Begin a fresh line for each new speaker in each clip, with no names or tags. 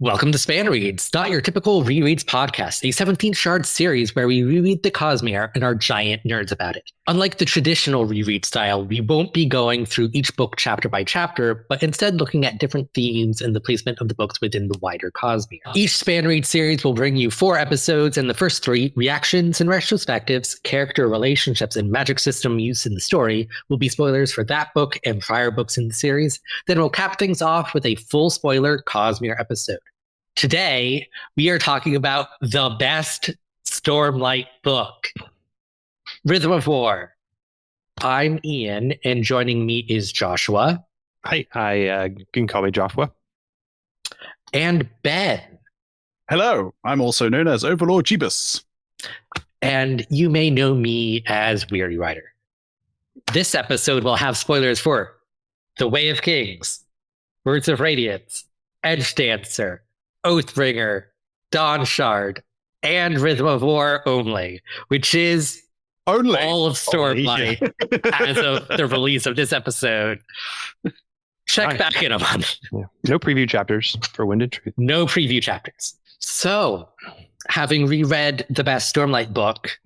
Welcome to SpanReads, not your typical rereads podcast, a 17th Shard series where we reread the Cosmere and are giant nerds about it. Unlike the traditional reread style, we won't be going through each book chapter by chapter, but instead looking at different themes and the placement of the books within the wider Cosmere. Each SpanRead series will bring you 4 episodes, and the first 3, reactions and retrospectives, character relationships, and magic system use in the story, will be spoilers for that book and prior books in the series. Then we'll cap things off with a full spoiler Cosmere episode. Today, we are talking about the best Stormlight book, Rhythm of War. I'm Ian, and joining me is Joshua.
Hi, you can call me Jofwu.
And Ben.
Hello, I'm also known as Overlord Jebus.
And you may know me as Weiry Writer. This episode will have spoilers for The Way of Kings, Words of Radiance, Edge Dancer, Oathbringer, Dawn Shard, and Rhythm of War only, which is
only
all of Stormlight as of the release of this episode. Check back in a month.
Yeah. No preview chapters for Wind and Truth.
No preview chapters. So, having reread the best Stormlight book,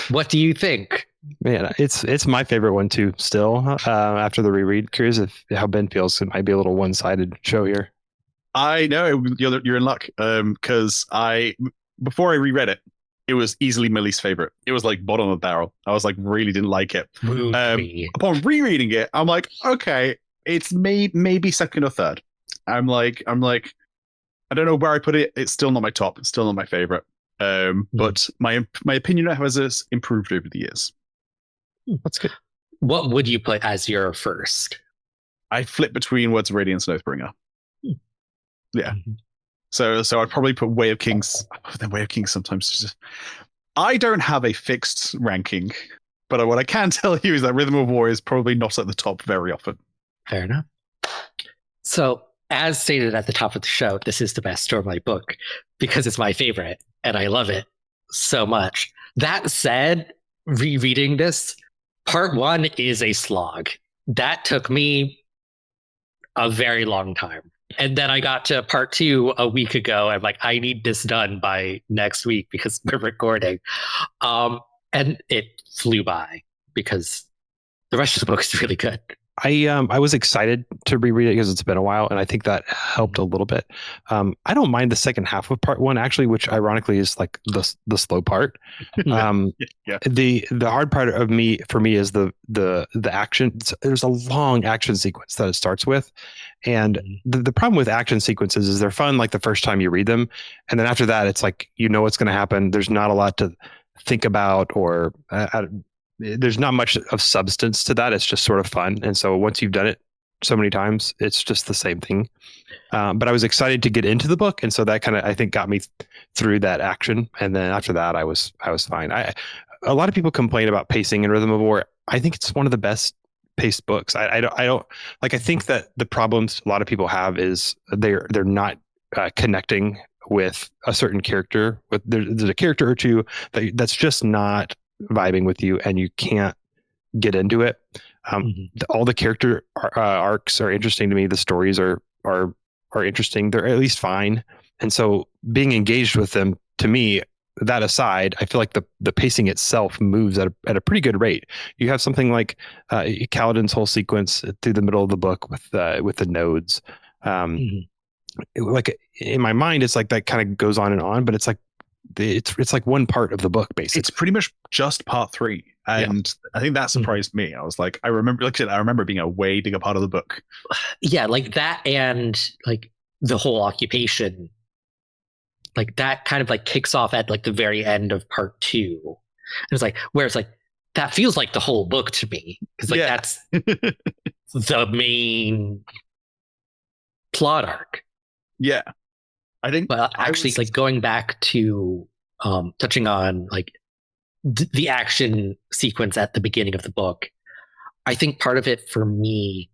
what do you think?
Man, it's my favorite one too. Still, after the reread, curious how Ben feels. It might be a little one-sided show here.
I know you're in luck because before I reread it, it was easily my least favorite. It was like bottom of the barrel. I was like really didn't like it. Upon rereading it, I'm like, okay, it's maybe second or third. I'm like, I don't know where I put it. It's still not my top. It's still not my favorite. But my opinion has improved over the years.
That's good.
What would you put as your first?
I flip between Words of Radiance and Oathbringer. Yeah. So I'd probably put Way of Kings. The Way of Kings sometimes. I don't have a fixed ranking, but what I can tell you is that Rhythm of War is probably not at the top very often.
Fair enough. So, as stated at the top of the show, this is the best Stormlight book because it's my favorite and I love it so much. That said, rereading this, part 1 is a slog. That took me a very long time. And then I got to part 2 a week ago. I'm like, I need this done by next week because we're recording. And it flew by because the rest of the book is really good.
I was excited to reread it because it's been a while, and I think that helped a little bit. I don't mind the second half of part 1 actually, which ironically is like the slow part. The hard part for me is the action. There's a long action sequence that it starts with, and the problem with action sequences is they're fun like the first time you read them, and then after that it's like you know what's going to happen. There's not a lot to think about or there's not much of substance to that. It's just sort of fun. And so once you've done it so many times, it's just the same thing. But I was excited to get into the book. And so that kind of, I think, got me through that action. And then after that, I was fine. A lot of people complain about pacing in Rhythm of War. I think it's one of the best paced books. I don't like, I think that the problems a lot of people have is they're not connecting with a certain character. There's a character or two that's just not vibing with you and you can't get into it. All the character arcs are interesting to me. The stories are interesting. They're at least fine. And so being engaged with them, to me, that aside, I feel like the pacing itself moves at a pretty good rate. You have something like Kaladin's whole sequence through the middle of the book with the nodes. Like in my mind, it's like that kind of goes on and on, but it's like like one part of the book basically.
It's pretty much just part 3, and I think that surprised me. I was like, I remember it being a way bigger part of the book.
Yeah, like that, and like the whole occupation, like that kind of like kicks off at like the very end of part 2. And it's like where it's like that feels like the whole book to me because like that's the main plot arc.
Yeah. I think,
well, actually, like going back to touching on like the action sequence at the beginning of the book, I think part of it for me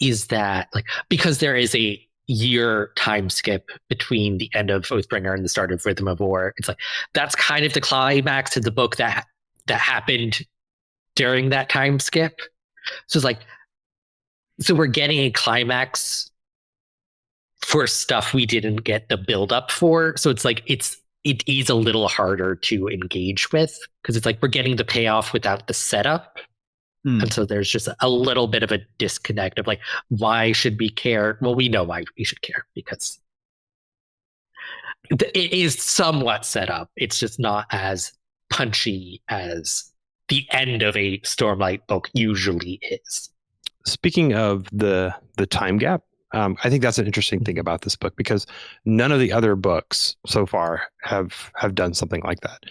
is that like because there is a year time skip between the end of Oathbringer and the start of Rhythm of War, it's like that's kind of the climax of the book that happened during that time skip. So it's like, so we're getting a climax for stuff we didn't get the build up for. So it's like it is a little harder to engage with because it's like we're getting the payoff without the setup. And so there's just a little bit of a disconnect of like, why should we care? Well, we know why we should care because it is somewhat set up. It's just not as punchy as the end of a Stormlight book usually is.
Speaking of the time gap, I think that's an interesting thing about this book because none of the other books so far have done something like that.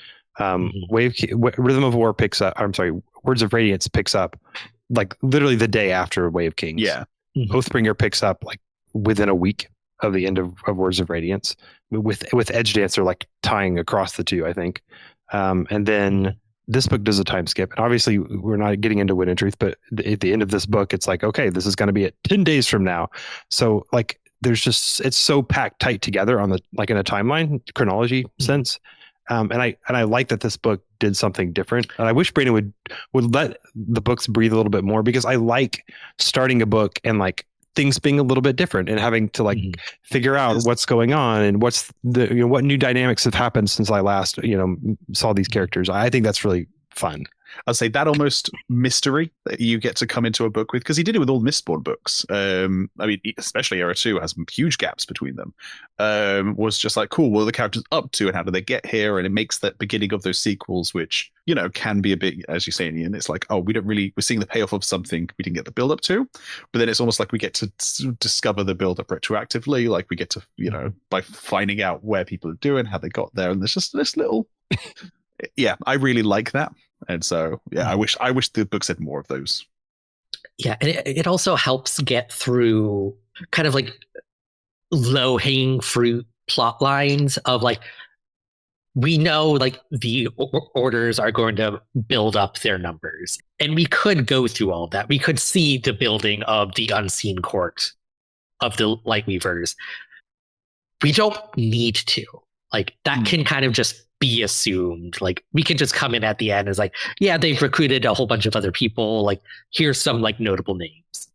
Rhythm of War picks up. I'm sorry, Words of Radiance picks up like literally the day after Way of Kings.
Yeah.
Oathbringer picks up like within a week of the end of Words of Radiance, with Edge Dancer like tying across the two, I think. And then this book does a time skip. And obviously we're not getting into Wind and Truth, but at the end of this book, it's like, okay, this is going to be at 10 days from now. So like, there's just, it's so packed tight together on the, like in a timeline chronology sense. And I like that this book did something different. And I wish Brandon would let the books breathe a little bit more because I like starting a book and like things being a little bit different and having to like figure out what's going on and what's the, you know, what new dynamics have happened since I last, you know, saw these characters. I think that's really fun.
I'd say that almost mystery that you get to come into a book with, because he did it with all the Mistborn books. I mean, especially Era 2 has some huge gaps between them. Was just like, cool, what are the characters up to and how do they get here? And it makes that beginning of those sequels, which, you know, can be a bit, as you say, Ian, it's like, oh, we're seeing the payoff of something we didn't get the build up to. But then it's almost like we get to discover the build up retroactively. Like we get to, you know, by finding out where people are doing, how they got there. And there's just this little, yeah, I really like that. And so, yeah, I wish the book said more of those.
Yeah, and it also helps get through kind of like low-hanging fruit plot lines of like, we know like the orders are going to build up their numbers. And we could go through all of that. We could see the building of the unseen court of the Lightweavers. We don't need to. Like that can kind of just be assumed. Like we can just come in at the end as like, yeah, they've recruited a whole bunch of other people. Like here's some like notable names.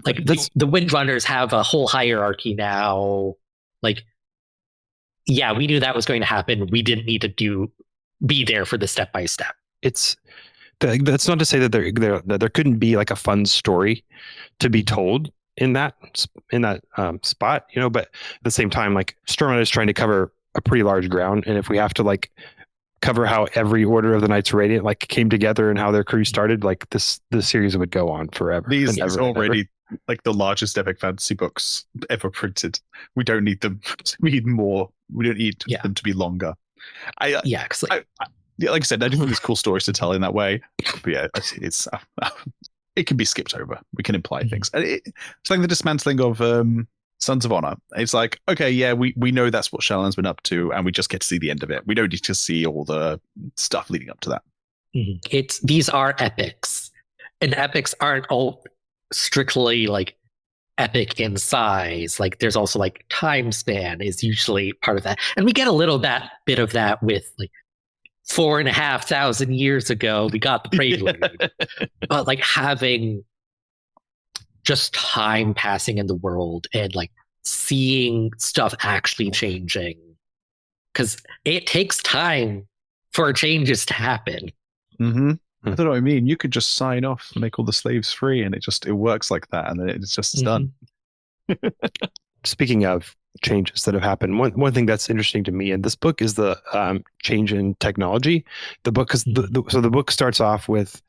Like the Windrunners have a whole hierarchy now. Like, yeah, we knew that was going to happen. We didn't need to be there for the step by step.
That's not to say that there couldn't be like a fun story to be told in that spot, you know, but at the same time, like Stormlight is trying to cover a pretty large ground, and if we have to like cover how every Order of the Knights Radiant like came together and how their crew started, like the series would go on forever.
These already like the largest epic fantasy books ever printed. We don't need them to be more. We don't need them to be longer. Like I said, I do think there's cool stories to tell in that way. But yeah, it's it can be skipped over. We can imply things. It's like the dismantling of Sons of Honor. It's like, okay, yeah, we know that's what Shallan's been up to, and we just get to see the end of it. We don't need to see all the stuff leading up to that.
These are epics, and epics aren't all strictly like epic in size. Like there's also like time span is usually part of that, and we get a little bit of that with like 4,500 years ago we got the prelude. But like having just time passing in the world and like seeing stuff actually changing, because it takes time for changes to happen.
I don't know what I mean. You could just sign off and make all the slaves free, and it works like that, and then it's just done.
Speaking of changes that have happened, one thing that's interesting to me in this book is the change in technology. The book, because the book starts off with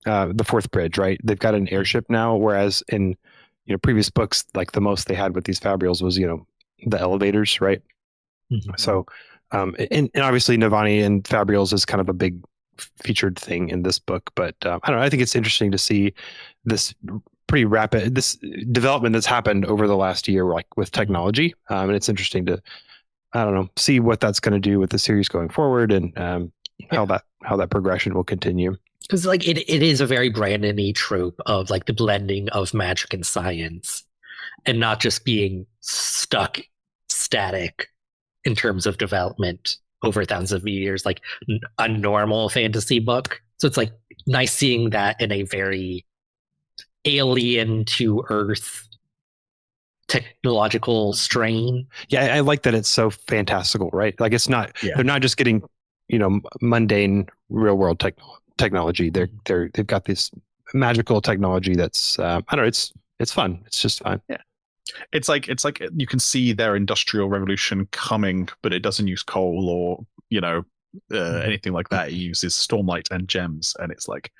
the fourth bridge, right? They've got an airship now, whereas in previous books, like the most they had with these fabrials was the elevators, right? So and obviously Navani and fabrials is kind of a big featured thing in this book, but I don't know, I think it's interesting to see this pretty rapid development that's happened over the last year, like with technology, and it's interesting to see what that's going to do with the series going forward, and how that progression will continue.
Because like it is a very Brandon-y trope of like the blending of magic and science, and not just being static in terms of development over thousands of years, like a normal fantasy book. So it's like nice seeing that in a very alien to Earth technological strain.
Yeah, I like that it's so fantastical, right? Like it's not
Yeah.
they're not just getting, mundane real world technology. They've got this magical technology that's I don't know, it's fun. It's just fun.
Yeah. It's like you can see their industrial revolution coming, but it doesn't use coal or anything like that. It uses stormlight and gems, and it's like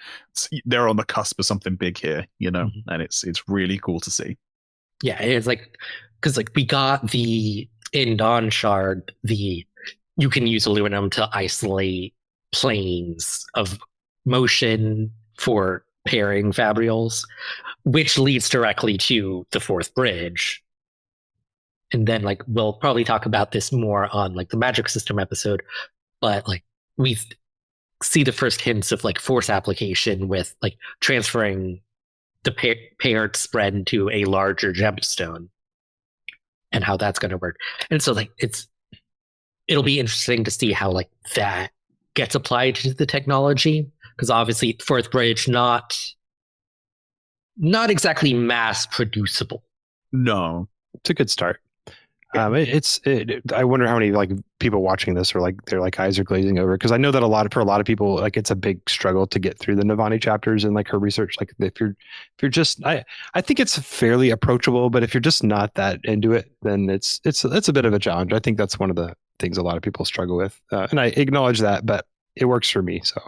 they're on the cusp of something big here, and it's really cool to see.
Yeah, it's like because like we got the in Dawn Shard, you can use aluminum to isolate planes of motion for pairing fabrials, which leads directly to the fourth bridge. And then like we'll probably talk about this more on like the magic system episode, but like we see the first hints of like force application with like transferring the paired spread to a larger gemstone and how that's going to work. And so like it'll be interesting to see how like that gets applied to the technology, because obviously fourth bridge not exactly mass producible.
No,
it's a good start.
Yeah.
I wonder how many like people watching this are like their like eyes are glazing over, because I know that for a lot of people like it's a big struggle to get through the Navani chapters and like her research. Like if you're just I think it's fairly approachable, but if you're just not that into it, then it's a bit of a challenge. I think that's one of the things a lot of people struggle with, and I acknowledge that, but it works for me. So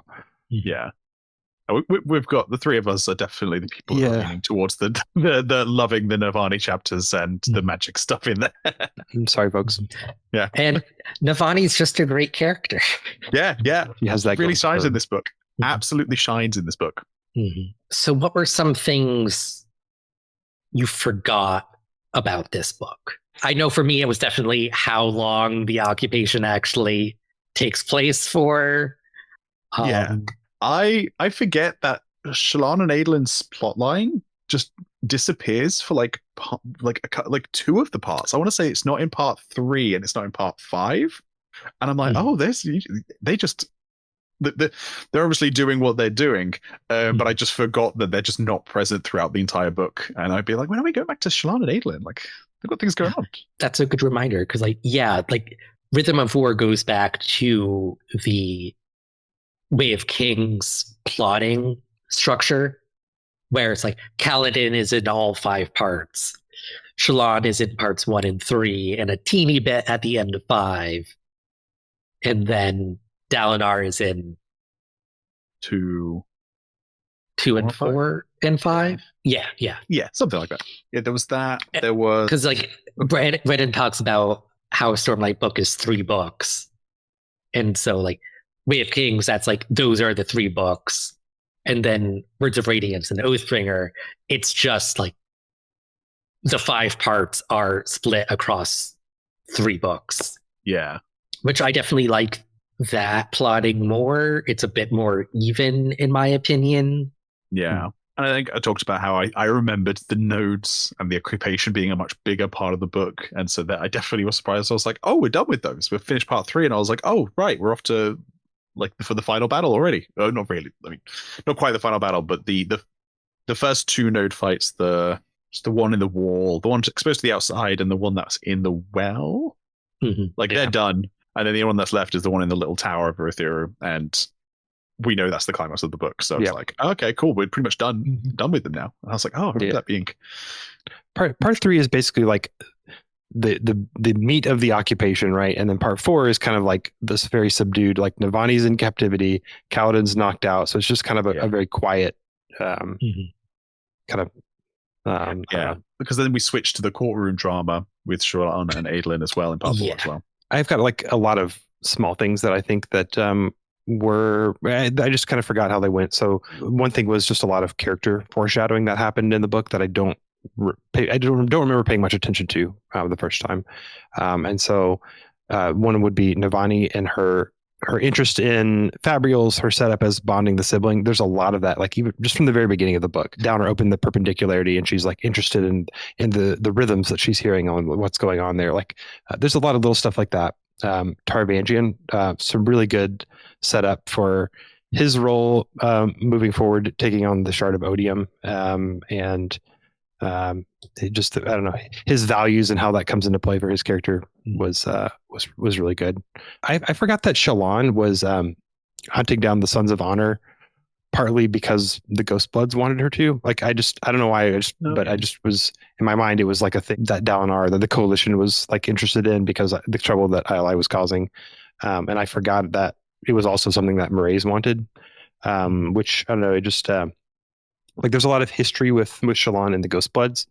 yeah. We've got the three of us are definitely the people who are leaning towards the loving the Navani chapters and the magic stuff in there.
I'm sorry, folks.
Yeah,
and Navani's just a great character.
Yeah,
he has that
really shines in this book. Absolutely shines in this book.
Mm-hmm. So, what were some things you forgot about this book? I know for me, it was definitely how long the occupation actually takes place for.
Yeah. I forget that Shallan and Adelin's plotline just disappears for like two of the parts. I want to say it's not in part 3 and it's not in part 5, and I'm like, they're obviously doing what they're doing, but I just forgot that they're just not present throughout the entire book. And I'd be like, when are we going back to Shallan and Adelin? Like, they've got things going on.
That's a good reminder, because Rhythm of War goes back to the Way of Kings plotting structure, where it's like Kaladin is in all 5 parts, Shallan is in parts 1 and 3, and a teeny bit at the end of 5, and then Dalinar is in
2
and 4 and 5. Yeah,
something like that. Yeah, there was that. There was
because like Brennan talks about how a Stormlight book is 3 books, and so like Way of Kings, that's like those are the 3 books, and then Words of Radiance and Oathbringer, it's just like the 5 parts are split across 3 books.
Yeah,
which I definitely like that plotting more. It's a bit more even, in my opinion.
Yeah. And I think I talked about how I remembered the nodes and the occupation being a much bigger part of the book. And so that I definitely was surprised. I was like, oh, we're done with those. We've finished part 3. And I was like, oh, right, we're off to like for the final battle already. Oh, not really. I mean, not quite the final battle, but the first 2 node fights, the one in the wall, the one exposed to the outside, and the one that's in the well. They're done. And then the only one that's left is the one in the little tower of Earthir, and we know that's the climax of the book. So it's like, okay, cool, we're pretty much done with them now. And I was like, oh, I remember that being
part 3 is basically like the meat of the occupation, right? And then part 4 is kind of like this very subdued, like Navani's in captivity, Kaladin's knocked out, so it's just kind of a very quiet kind of
because then we switch to the courtroom drama with Shallan and Adelin as well in part 4 as well.
I've got like a lot of small things that I think that I just kind of forgot how they went. So one thing was just a lot of character foreshadowing that happened in the book that I don't remember paying much attention to the first time. And so one would be Navani and her interest in Fabrials, her setup as bonding the sibling. There's a lot of that, like even just from the very beginning of the book. Downer opened the perpendicularity, and she's like interested in the rhythms that she's hearing on what's going on there. Like there's a lot of little stuff like that. Tarvangian, some really good setup for his role moving forward, taking on the Shard of Odium, and It just, I don't know, his values and how that comes into play for his character was really good. I forgot that Shallan was hunting down the Sons of Honor partly because the Ghost Bloods wanted her to. Like, I don't know why, but I just was, in my mind, it was like a thing that Dalinar, that the Coalition was like interested in because the trouble that ILI was causing. And I forgot that it was also something that Mraize wanted, which, I don't know, it just, like, there's a lot of history with Shallan and the Ghost Bloods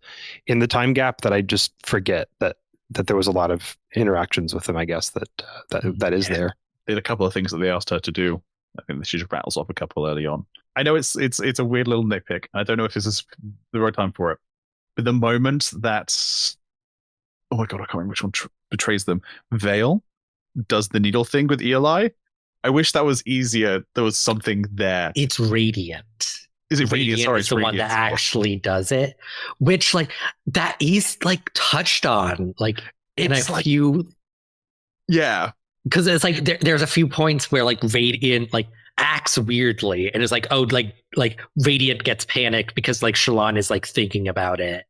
in the time gap that I just forget that there was a lot of interactions with them, I guess, that is there.
They had a couple of things that they asked her to do. I think she just rattles off a couple early on. I know it's a weird little nitpick. I don't know if this is the right time for it. But the moment that, oh my god, I can't remember which one betrays them. Vale does the needle thing with Eli. I wish that was easier. There was something there.
It's Radiant.
Is it Radiant? Sorry,
it's the one that actually does it, which, like, that is like touched on, like, in a few.
Yeah.
Because it's like there's a few points where, like, Radiant, like, acts weirdly, and it's like, oh, like Radiant gets panicked because, like, Shallan is, like, thinking about it.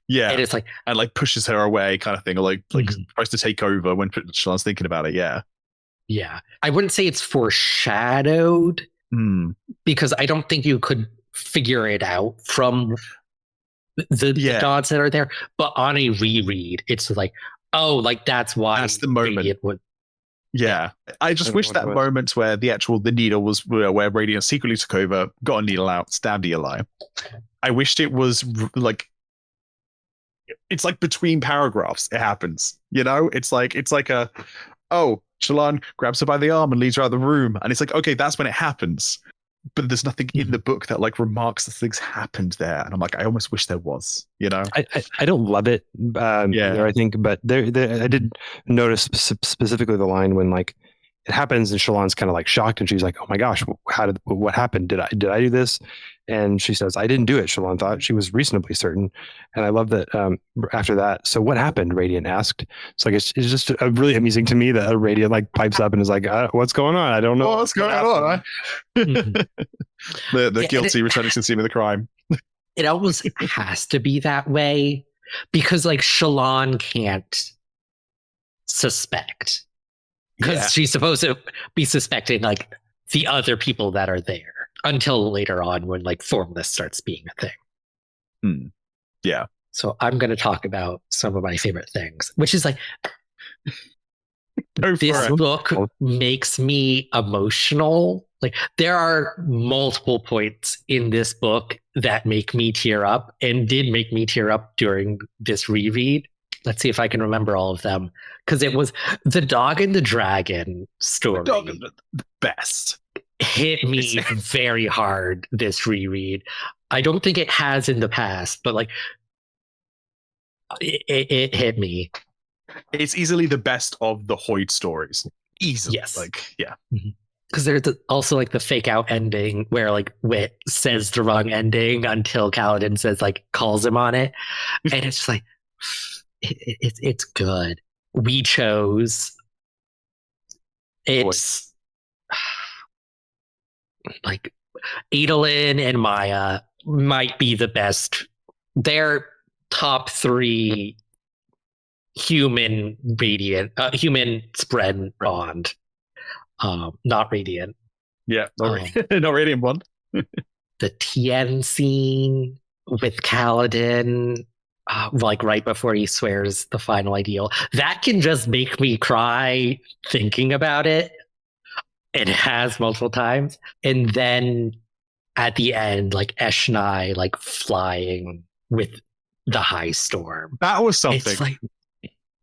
Yeah.
And it's like,
and like pushes her away, kind of thing, or like tries to take over when Shallan's thinking about it. Yeah.
Yeah. I wouldn't say it's foreshadowed because I don't think you could figure it out from the dots that are there. But on a reread, it's like, oh, like, that's why.
That's the moment. Yeah. I just wish that moment where the needle was where Radiant secretly took over, got a needle out, stabbed Eli. I wished it was like, it's like between paragraphs it happens, you know? It's like Shallan grabs her by the arm and leads her out of the room, and it's like, okay, that's when it happens. But there's nothing in the book that, like, remarks that things happened there, and I'm like, I almost wish there was, you know.
I don't love it, I think, but there I did notice specifically the line when, like, it happens and Shallan's kind of like shocked, and she's like, oh my gosh, what happened? Did I do this? And she says, I didn't do it. Shallan thought she was reasonably certain. And I love that after that, so what happened? Radiant asked. It's like, it's just really amusing to me that Radiant, like, pipes up and is like, what's going on? I don't know.
What's going on? The guilty returning to the scene of the crime.
It almost has to be that way because, like, Shallan can't suspect. Because she's supposed to be suspecting, like, the other people that are there until later on when, like, Formless starts being a thing.
Yeah.
So I'm going to talk about some of my favorite things, which is, like, this book makes me emotional. Like, there are multiple points in this book that make me tear up and did make me tear up during this reread. Let's see if I can remember all of them. Because it was the Dog and the Dragon story.
The Dog and the best.
Hit me very hard this reread. I don't think it has in the past, but, like, it hit me.
It's easily the best of the Hoyd stories. Easily.
Yes.
Like, yeah.
Because there's also, like, the fake out ending where, like, Wit says the wrong ending until Kaladin says, like, calls him on it. And it's just like, it's good. We chose. It's like Adolin and Maya might be the best. They're top 3 human spread bond. Not Radiant.
Yeah, not Radiant bond.
The Tien scene with Kaladin. Like, right before he swears the final ideal, that can just make me cry thinking about it. It has multiple times. And then at the end, like, Eshni, like, flying with the high storm.
That was something.
It's like,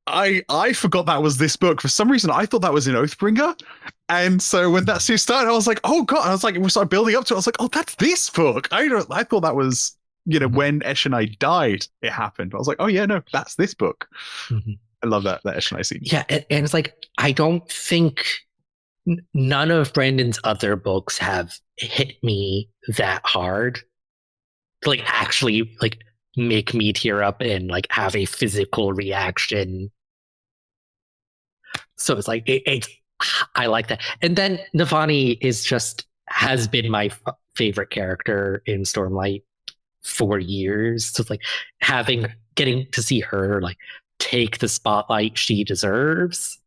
I forgot that was this book. For some reason, I thought that was in Oathbringer. And so when that series started, I was like, oh god. I was like, we started building up to it. I was like, oh, that's this book. I thought that was, you know, when Eshni died, it happened. I was like, oh yeah, no, that's this book. I love that Eshni scene.
Yeah, and it's like, I don't think none of Brandon's other books have hit me that hard to, like, actually, like, make me tear up and, like, have a physical reaction. So it's like, I like that. And then Navani has been my favorite character in Stormlight. 4 years. So it's like getting to see her like take the spotlight she deserves.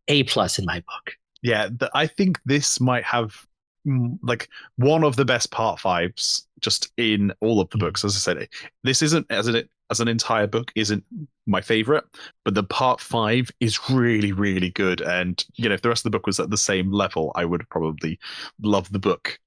A+ in my book.
Yeah, I think this might have like one of the best part 5s just in all of the books. As I said, this isn't as an entire book isn't my favorite, but the part 5 is really, really good. And if the rest of the book was at the same level, I would probably love the book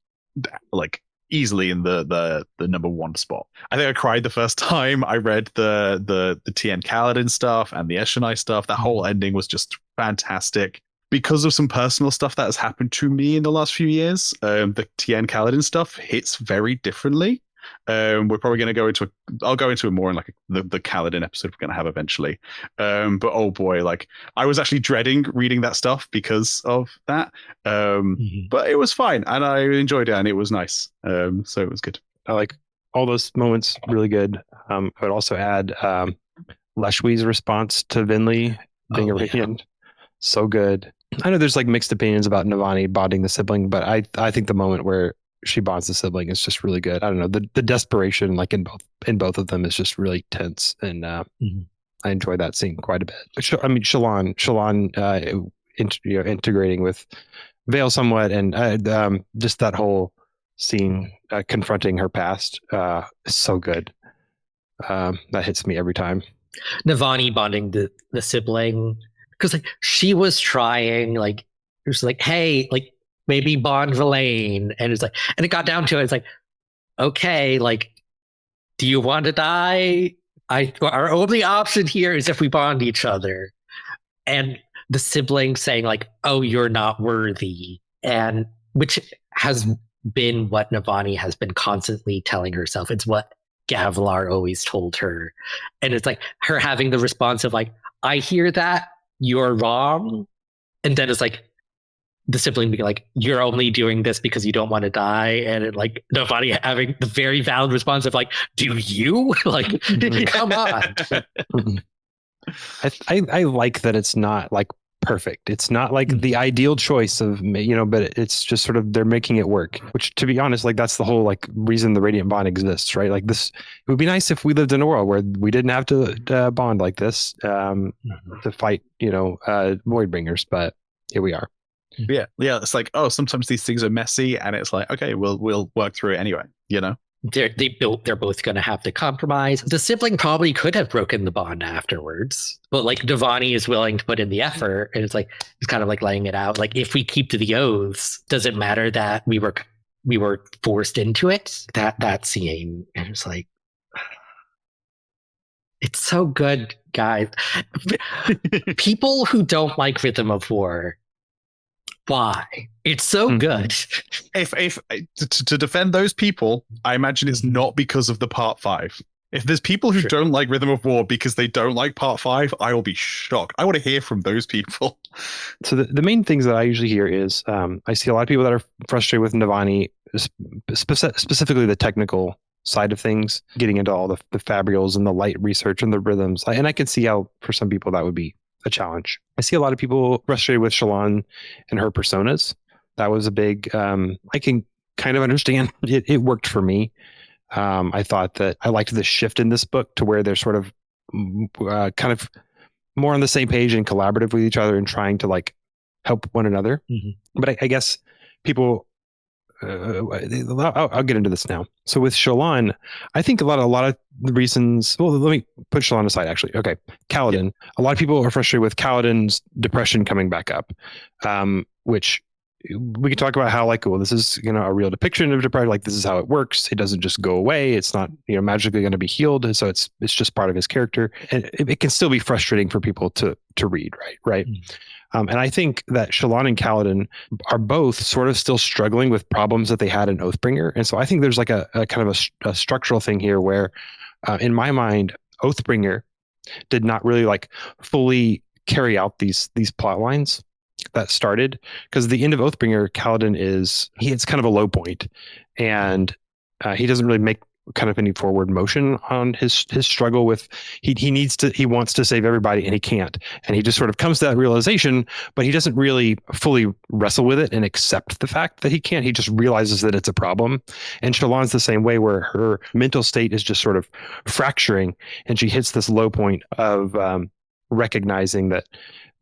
like easily in the number 1 spot. I think I cried the first time I read the Tien Kaladin stuff and the Eshonai stuff. That whole ending was just fantastic. Because of some personal stuff that has happened to me in the last few years, the Tien Kaladin stuff hits very differently. We're probably going to go into I'll go into it more in like the Kaladin episode we're going to have eventually. But oh boy, like I was actually dreading reading that stuff because of that. But it was fine and I enjoyed it and it was nice. So it was good.
I like all those moments, really good. I would also add Leshwi's response to Venli being Arabian. So good. I know there's like mixed opinions about Navani bonding the sibling, but I think the moment where she bonds the sibling is just really good. I don't know, the desperation like in both of them is just really tense, and I enjoy that scene quite a bit. I mean, Shallan integrating with Vale somewhat, and just that whole scene confronting her past is so good. That hits me every time.
Navani bonding the sibling. Because like she was trying, like it was like, hey, like maybe bond Verlaine, and it's like, and it got down to it. It's like, okay, like, do you want to die? Our only option here is if we bond each other, and the sibling saying like, oh, you're not worthy, and which has been what Navani has been constantly telling herself. It's what Gavilar always told her, and it's like her having the response of like, I hear that. You're wrong. And then it's like the sibling being like, you're only doing this because you don't want to die. And it, like nobody having the very valid response of like, do you? Like, come on.
I like that it's not like perfect. It's not like the ideal choice of, but it's just sort of, they're making it work, which to be honest, like that's the whole like reason the Radiant Bond exists, right? Like this, it would be nice if we lived in a world where we didn't have to bond like this to fight, Voidbringers, but here we are.
Yeah. It's like, oh, sometimes these things are messy and it's like, okay, we'll work through it anyway,
They're both going to have to compromise. The sibling probably could have broken the bond afterwards, but like Navani is willing to put in the effort, and it's kind of like laying it out. Like if we keep to the oaths, does it matter that we were forced into it? That scene, and it's like, it's so good, guys. People who don't like Rhythm of War. Why? It's so good.
If to defend those people, I imagine it's not because of the part 5. If there's people who don't like Rhythm of War because they don't like part 5, I will be shocked. I want to hear from those people.
So the main things that I usually hear is I see a lot of people that are frustrated with Navani, specifically the technical side of things, getting into all the fabrials and the light research and the rhythms. And I can see how for some people that would be a challenge. I see a lot of people frustrated with Shallan and her personas. That was a big, I can kind of understand. It worked for me. I thought that I liked the shift in this book to where they're sort of kind of more on the same page and collaborative with each other and trying to like help one another. But I guess people, I'll get into this now. So with Shallan, I think a lot of the reasons, well, let me put Shallan aside actually. Okay. Kaladin. A lot of people are frustrated with Kaladin's depression coming back up, which we can talk about how like, well, this is, a real depiction of depression. Like this is how it works. It doesn't just go away. It's not, magically going to be healed. And so it's just part of his character, and it can still be frustrating for people to read. Right. And I think that Shallan and Kaladin are both sort of still struggling with problems that they had in Oathbringer. And so I think there's like a kind of a structural thing here where, in my mind, Oathbringer did not really like fully carry out these plot lines that started, because the end of Oathbringer, Kaladin it's kind of a low point, and he doesn't really make kind of any forward motion on his struggle with he wants to save everybody and he can't, and he just sort of comes to that realization, but he doesn't really fully wrestle with it and accept the fact that he can't. He just realizes that it's a problem. And Shallan's the same way, where her mental state is just sort of fracturing, and she hits this low point of recognizing that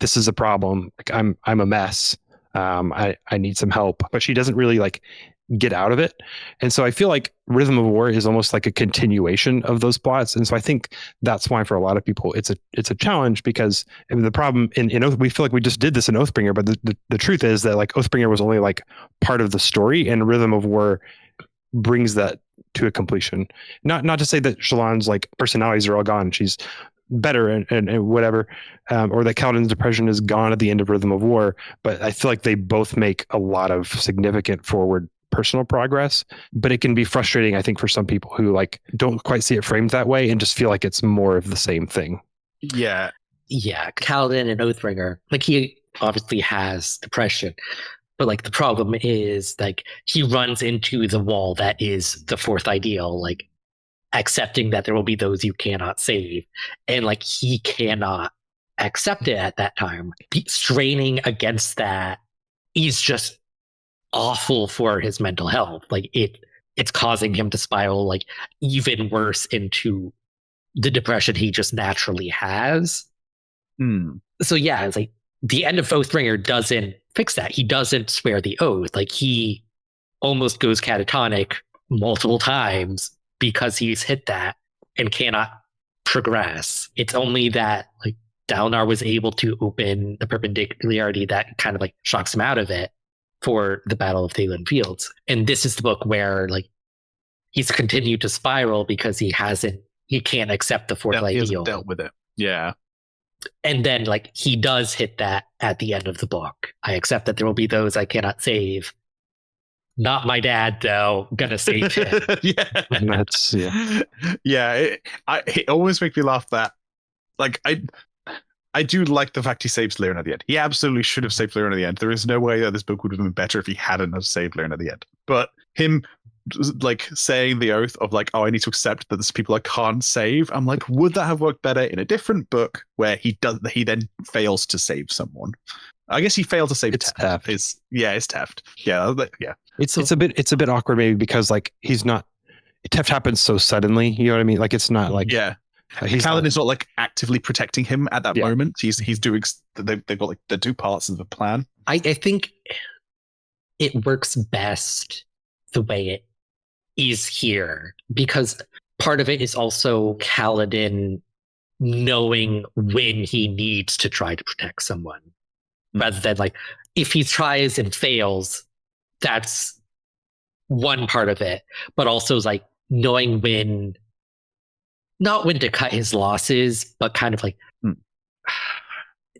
this is a problem. Like I'm a mess. I need some help, but she doesn't really like get out of it. And so I feel like Rhythm of War is almost like a continuation of those plots. And so I think that's why for a lot of people it's a challenge, because the problem in Oath, we feel like we just did this in Oathbringer, but the truth is that like Oathbringer was only like part of the story, and Rhythm of War brings that to a completion. Not to say that Shallan's like personalities are all gone. She's better and whatever, or that Kaladin's depression is gone at the end of Rhythm of War, but I feel like they both make a lot of significant forward personal progress. But it can be frustrating, I think, for some people who like don't quite see it framed that way and just feel like it's more of the same thing.
Yeah.
Kaladin and Oathbringer, like he obviously has depression, but like the problem is like he runs into the wall that is the fourth ideal, like accepting that there will be those you cannot save, and like he cannot accept it at that time. Straining against that is just awful for his mental health. Like it's causing him to spiral like even worse into the depression he just naturally has. So yeah, it's like the end of Oathbringer doesn't fix that. He doesn't swear the oath. Like he almost goes catatonic multiple times because he's hit that and cannot progress. It's only that like Dalinar was able to open the perpendicularity that kind of like shocks him out of it for the Battle of Thaylen Fields. And this is the book where like he's continued to spiral because he can't accept the fourth ideal. He hasn't
dealt with it. Yeah.
And then like he does hit that at the end of the book. I accept that there will be those I cannot save. Not my dad, though. Gonna save him.
It always makes me laugh that like I do like the fact he saves Lyran at the end. He absolutely should have saved Lyran at the end. There is no way that this book would have been better if he hadn't have saved Lyran at the end. But him like saying the oath of like, oh, I need to accept that there's people I can't save. I'm like, would that have worked better in a different book where he then fails to save someone? I guess he failed to save Teft. It's Teft. Yeah.
It's a bit awkward maybe because like Teft happens so suddenly. You know what I mean? Like it's not like
Kaladin is not like actively protecting him at that moment. He's doing. They've got like the two parts of the plan.
I think it works best the way it is here, because part of it is also Kaladin knowing when he needs to try to protect someone, rather than like if he tries and fails. That's one part of it, but also like knowing when. Not when to cut his losses, but kind of like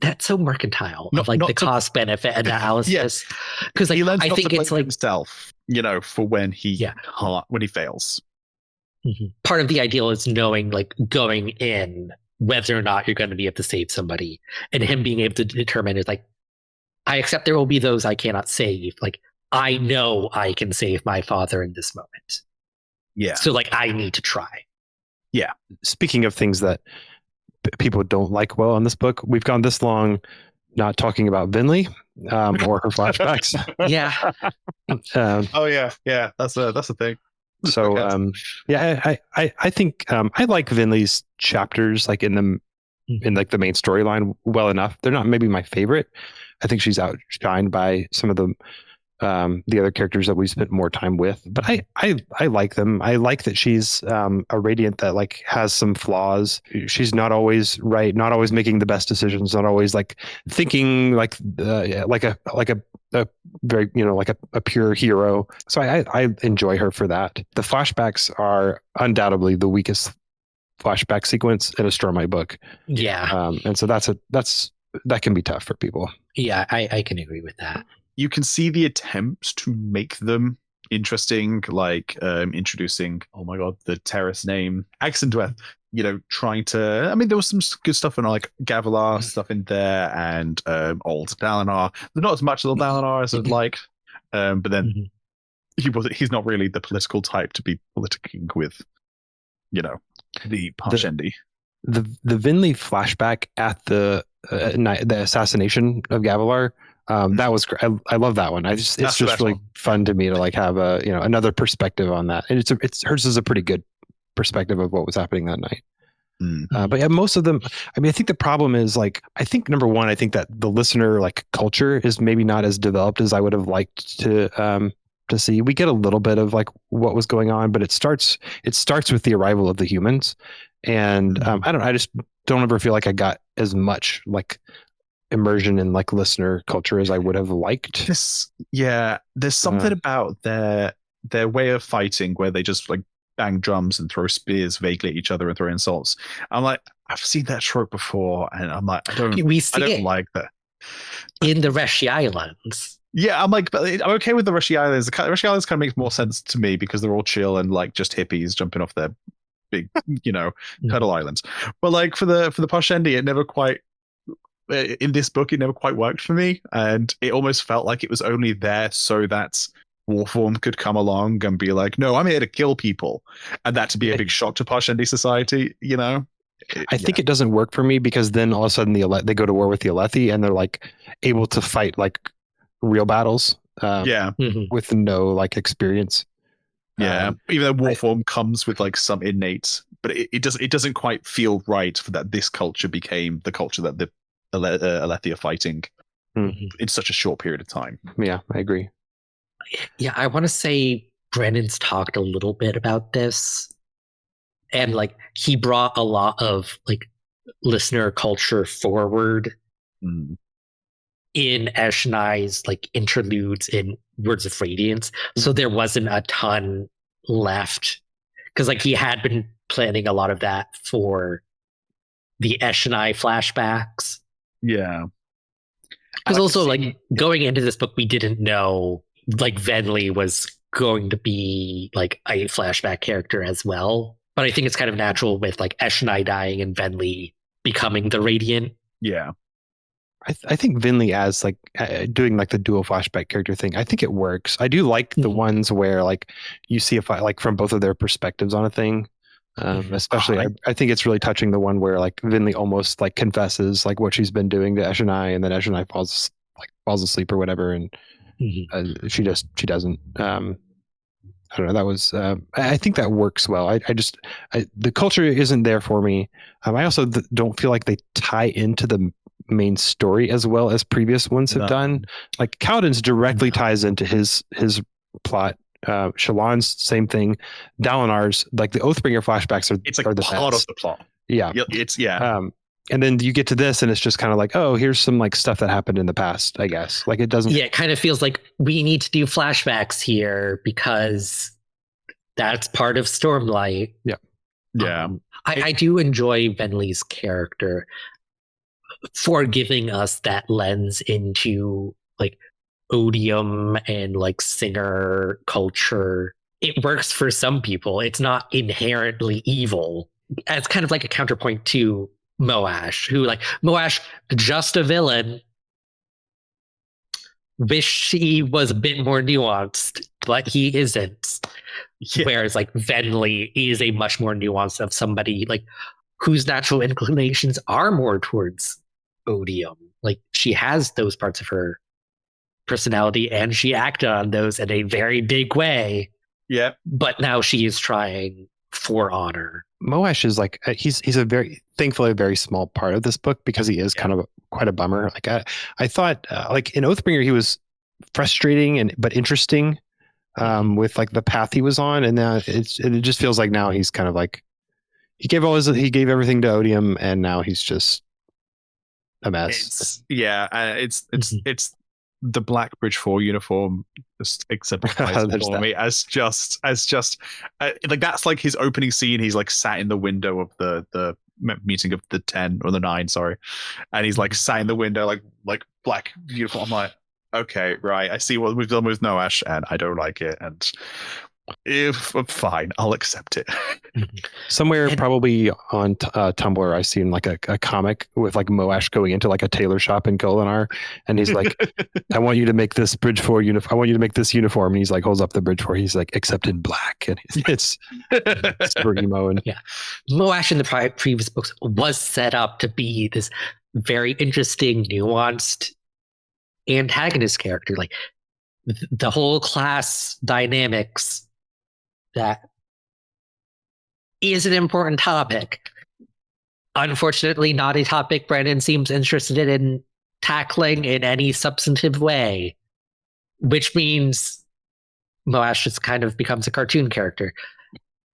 that's so mercantile of like the cost benefit analysis. Because like I think it's like
himself, for when he fails.
Mm-hmm. Part of the ideal is knowing, like going in whether or not you're going to be able to save somebody, and him being able to determine is like, I accept there will be those I cannot save. Like I know I can save my father in this moment.
Yeah.
So like I need to try.
Yeah. Speaking of things that people don't like well in this book, we've gone this long not talking about Venli or her flashbacks.
Yeah.
That's a thing.
So I think I like Venli's chapters like in like the main storyline well enough. They're not maybe my favorite. I think she's outshined by some of the other characters that we spent more time with, but I like them. I like that she's a Radiant that like has some flaws. She's not always right, not always making the best decisions, not always like thinking like a very like a pure hero. So I enjoy her for that. The flashbacks are undoubtedly the weakest flashback sequence in a Stormlight book.
Yeah,
and so that can be tough for people.
Yeah, I can agree with that.
You can see the attempts to make them interesting, like introducing, oh my god, the terrorist name, Axendweth, trying to, I mean, there was some good stuff in like Gavilar stuff in there, and old Dalinar. There's not as much old Dalinar as I'd like, but then he's not really the political type to be politicking with, the Parshendi.
The Venli flashback at the assassination of Gavilar. That was great. I love that one. It's just really fun to me to like have another perspective on that, and it's hers is a pretty good perspective of what was happening that night. But yeah, most of them, I mean, I think the problem is like, I think number one, I think that the listener like culture is maybe not as developed as I would have liked to see. We get a little bit of like what was going on, but it starts with the arrival of the humans. And I just don't ever feel like I got as much like immersion in like listener culture as I would have liked.
There's something about their way of fighting where they just like bang drums and throw spears vaguely at each other and throw insults. I'm like, I've seen that trope before, and I'm like, I don't like that
in the Reshi Islands.
Yeah, I'm like, but I'm okay with the Reshi Islands. The Reshi Islands kind of makes more sense to me because they're all chill and like just hippies jumping off their big, cuddle islands. But like for the Parshendi, it never quite. In this book, it never quite worked for me, and it almost felt like it was only there so that Warform could come along and be like, no, I'm here to kill people, and that to be a big shock to Parshendi society,
I think it doesn't work for me because then all of a sudden they go to war with the Alethi and they're like able to fight like real battles with no like experience.
Even though Warform comes with like some innate, but it doesn't quite feel right for that this culture became the culture that the Alethi are fighting in such a short period of time.
Yeah, I agree.
Yeah, I want to say Brennan's talked a little bit about this, and like he brought a lot of like listener culture forward in Eshonai's like interludes in Words of Radiance. So there wasn't a ton left because like he had been planning a lot of that for the Eshonai flashbacks.
Yeah.
Because also like going into this book, we didn't know like Venli was going to be like a flashback character as well. But I think it's kind of natural with like Eshonai dying and Venli becoming the Radiant.
Yeah.
I think Venli as like doing like the dual flashback character thing, I think it works. I do like the ones where like you see like from both of their perspectives on a thing. Especially, I think it's really touching the one where like Venli almost like confesses like what she's been doing to Eshonai, and then Eshonai falls asleep or whatever, and she doesn't. I don't know. That was I think that works well. The culture isn't there for me. I also don't feel like they tie into the main story as well as previous ones have done. Like Kaladin's directly ties into his plot. Shallan's same thing. Dalinar's like the Oathbringer flashbacks are the
part
best.
Of the plot.
Yeah, and then you get to this and it's just kind of like, oh, here's some like stuff that happened in the past, I guess. Like it doesn't.
Yeah, it kind of feels like we need to do flashbacks here because that's part of Stormlight.
Yeah.
I do enjoy Venli's character for giving us that lens into like odium and like singer culture. It works for some people. It's not inherently evil. It's kind of like a counterpoint to Moash, who like Moash, just a villain. Wish he was a bit more nuanced, but he isn't. Yeah. Whereas like Venli is a much more nuanced of somebody like whose natural inclinations are more towards odium. Like she has those parts of her personality and she acted on those in a very big way.
Yeah.
But now she is trying for honor.
Moash is like he's thankfully a very small part of this book because he is kind of quite a bummer. Like I thought like in Oathbringer he was frustrating but interesting with like the path he was on, and now it just feels like now he's kind of like he gave everything to odium and now he's just a mess.
It's the Black Bridge 4 uniform exemplifies for me as just like that's like his opening scene. He's like sat in the window of the meeting of the 10 or the 9, sorry, and he's like sat in the window like black uniform. I'm like, okay, right, I see what we've done with Noash and I don't like it. And If fine, I'll accept it.
Somewhere probably on Tumblr, I seen like a comic with like Moash going into like a tailor shop in Golinar, and he's like, "I want you to make this bridge for uniform. I want you to make this uniform." And he's like, holds up the bridge for. He's like, "Except in black," and it's super emo. And
yeah, Moash in the previous books was set up to be this very interesting, nuanced antagonist character. Like the whole class dynamics that is an important topic. Unfortunately, not a topic Brandon seems interested in tackling in any substantive way, which means Moash just kind of becomes a cartoon character.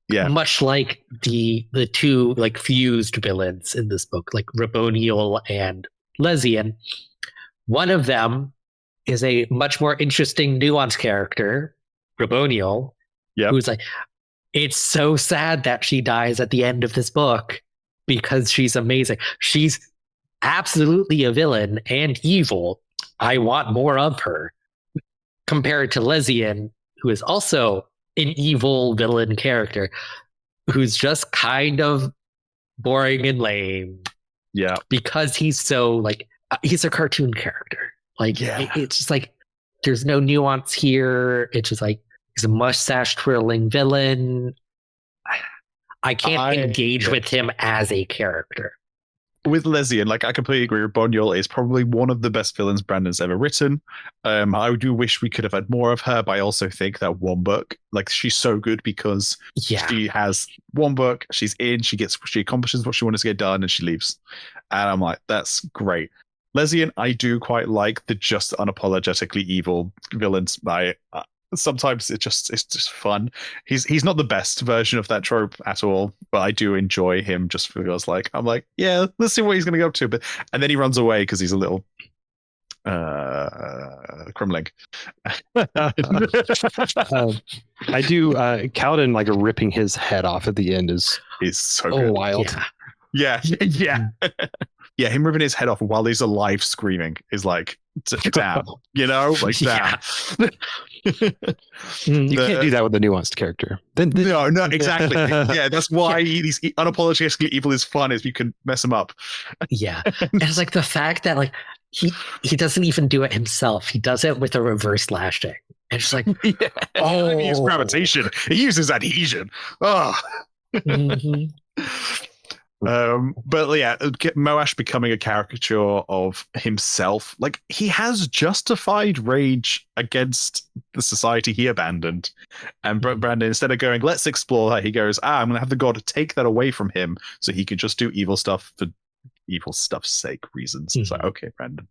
Yeah,
much like the two like fused villains in this book, like Raboniel and Lesian. One of them is a much more interesting, nuanced character, Raboniel, who's like, it's so sad that she dies at the end of this book because she's amazing. She's absolutely a villain and evil. I want more of her. Compared to Lesian, who is also an evil villain character, who's just kind of boring and lame.
Yeah.
Because he's so like, he's a cartoon character. Like, it's just like, there's no nuance here. It's just like, he's a mustache twirling villain. I can't engage with him as a character.
With Lesian, like I completely agree. Raboniel is probably one of the best villains Brandon's ever written. I do wish we could have had more of her, but I also think that one book, like she's so good because she has one book, she's in, she accomplishes what she wanted to get done, and she leaves. And I'm like, that's great. Lesian, I do quite like the just unapologetically evil villains. Sometimes it's just fun. He's not the best version of that trope at all, but I do enjoy him just because I'm like, yeah, let's see what he's gonna go up to. And then he runs away because he's a little crumling.
I do Kaladin like ripping his head off at the end is
so good.
Wild.
Yeah. Yeah, him ripping his head off while he's alive screaming is like, damn, like damn.
You can't do that with a nuanced character.
No, exactly. Yeah, that's why he's unapologetically evil is fun, is you can mess him up.
Yeah. And it's like the fact that like he doesn't even do it himself. He does it with a reverse lashing. And it's like,
he uses gravitation. He uses adhesion. Oh.
Mm-hmm.
But yeah, Moash becoming a caricature of himself, like he has justified rage against the society he abandoned. And Brandon, instead of going, let's explore that, he goes, I'm going to have the god take that away from him so he can just do evil stuff for evil stuff's sake reasons. It's like, okay, Brandon,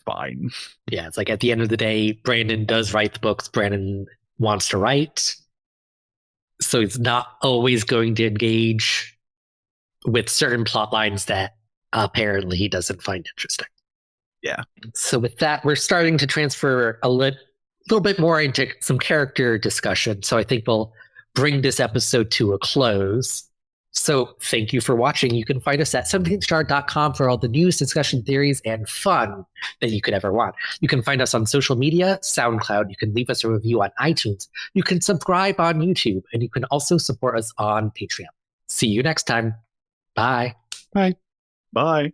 fine.
Yeah, it's like at the end of the day, Brandon does write the books Brandon wants to write. So he's not always going to engage with certain plot lines that apparently he doesn't find interesting.
Yeah.
So with that, we're starting to transfer a little bit more into some character discussion. So I think we'll bring this episode to a close. So thank you for watching. You can find us at 17thshard.com for all the news, discussion, theories, and fun that you could ever want. You can find us on social media, SoundCloud. You can leave us a review on iTunes. You can subscribe on YouTube, and you can also support us on Patreon. See you next time. Bye.
Bye. Bye.